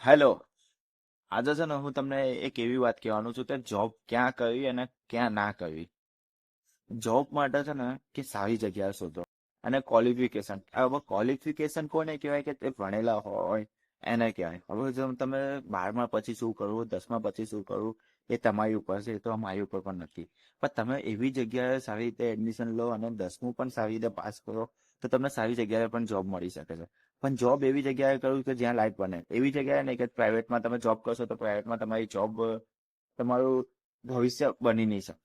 Hello. આજે છે ને હું તમને એક એવી વાત કહેવાનું છું કે જોબ ક્યાં કરવી અને ક્યાં ના કરવી. જોબ માટે છે ને કે સારી જગ્યા શોધો અને ક્વોલિફિકેશન. હવે ક્વોલિફિકેશન કોને કહેવાય કે તે ભણેલા હોય એને કહેવાય. હવે જો તમે 12મા પછી શું કરવું, 10મા પછી શું કરવું, એ તમારી ઉપર છે, એ તો અમારી ઉપર પણ નથી. પણ તમે એવી જગ્યાએ સારી રીતે એડમિશન લો અને 10મું પણ સારી રીતે પાસ કરો તો તમને સારી જગ્યાએ પણ જોબ મળી શકે છે. પણ જોબ એવી જગ્યાએ કરવું કે જ્યાં લાઈફ બને. એવી જગ્યાએ નહીં કે પ્રાઇવેટમાં તમે જોબ કરશો તો પ્રાઇવેટમાં તમારી જોબ તમારું ભવિષ્ય બની નહીં શકે.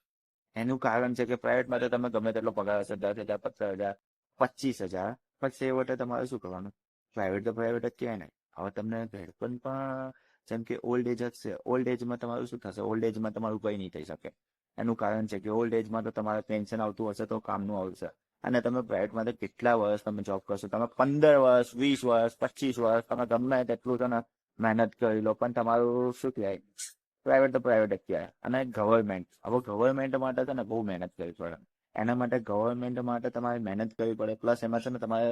એનું કારણ છે કે પ્રાઇવેટમાં તો તમે ગમે તેટલો પગાર હશે, 10,000, 15,000, 25,000, પણ છેવટે તમારે શું કરવાનું? પ્રાઇવેટ તો પ્રાઇવેટ જ કહેવાય ને. હવે તમને ઘરપણ પણ જેમ કે ઓલ્ડ એજ હશે, ઓલ્ડ એજમાં તમારું શું થશે? ઓલ્ડ એજમાં તમારું કંઈ નહીં થઈ શકે. એનું કારણ છે કે ઓલ્ડ એજમાં તો તમારે પેન્શન આવતું હશે તો કામનું આવશે. અને તમે પ્રાઇવેટમાં તો કેટલા વર્ષ તમે જોબ કરશો? તમે 15 વર્ષ, 20 વર્ષ, 25 વર્ષ તમે ગમે તેટલું છે ને મહેનત કરી લો પણ તમારું શું કહેવાય? પ્રાઇવેટ તો પ્રાઇવેટ જ કહેવાય. અને ગવર્મેન્ટ, હવે ગવર્મેન્ટ માટે છે ને બહુ મહેનત કરવી પડે. એના માટે ગવર્મેન્ટ માટે તમારે મહેનત કરવી પડે. પ્લસ એમાં છે ને તમારે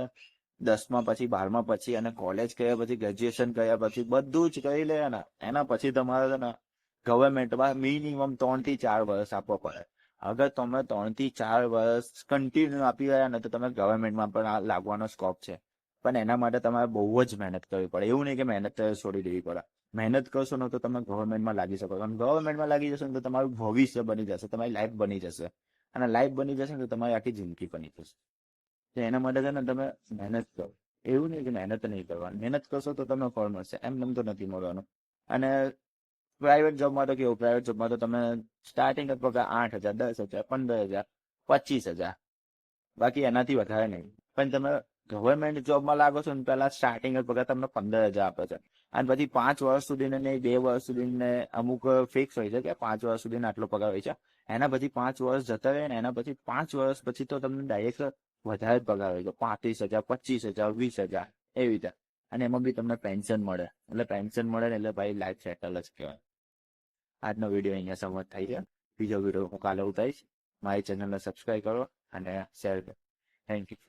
10મા પછી, 12મા પછી અને કોલેજ કર્યા પછી, ગ્રેજ્યુએશન કર્યા પછી બધું જ કરી લે ને એના પછી તમારે છે ને ગવર્મેન્ટમાં મિનિમમ 3 થી 4 વર્ષ આપવો પડે. અગર તમે 3 થી 4 વર્ષ કન્ટિન્યુ આપી રહ્યા ને તો તમે ગવર્મેન્ટમાં પણ લાગવાનો સ્કોપ છે. પણ એના માટે તમારે બહુ જ મહેનત કરવી પડે. એવું નહીં કે મહેનત છોડી દેવી પડે. મહેનત કરશો ને તો તમે ગવર્મેન્ટમાં લાગી શકો. અને ગવર્મેન્ટમાં લાગી જશો ને તો તમારું ભવિષ્ય બની જશે, તમારી લાઈફ બની જશે. અને લાઈફ બની જશે ને તો તમારી આખી જિંદગી બની જશે. તો એના માટે છે ને તમે મહેનત કરો. એવું નહીં કે મહેનત નહીં કરવાની. મહેનત કરશો તો તમને ફળ મળશે. એમ તો નથી મળવાનું. અને પ્રાઇવેટ જોબમાં તો કેવું? પ્રાઇવેટ જોબમાં તો તમે સ્ટાર્ટિંગ જ પગાર 8,000, 10,000, 15,000, 25,000, બાકી એનાથી વધારે નહીં. પણ તમે ગવર્મેન્ટ જોબમાં લાગો છો ને પહેલા સ્ટાર્ટિંગ જ પગાર તમને 15,000 આપે છે. અને પછી 5 વર્ષ સુધી નહીં, 2 વર્ષ સુધી અમુક ફિક્સ હોય છે કે 5 વર્ષ સુધી આટલો પગાર હોય છે. એના પછી 5 વર્ષ જતા રહે ને એના પછી 5 વર્ષ પછી તો તમને ડાયરેક્ટ વધારે જ પગાર હોય છે. 35,000, 25,000, 20,000 એવી રીતે. અને એમાં બી તમને પેન્શન મળે. એટલે પેન્શન મળે ને એટલે ભાઈ લાઈફ સેટલ જ કહેવાય. આજનો વિડીયો અહીંયા સમજ થઈ છે. બીજો વિડીયો હું કાલે ઉતારીશ. મારી ચેનલને સબસ્ક્રાઈબ કરો અને શેર કરો. Thank you.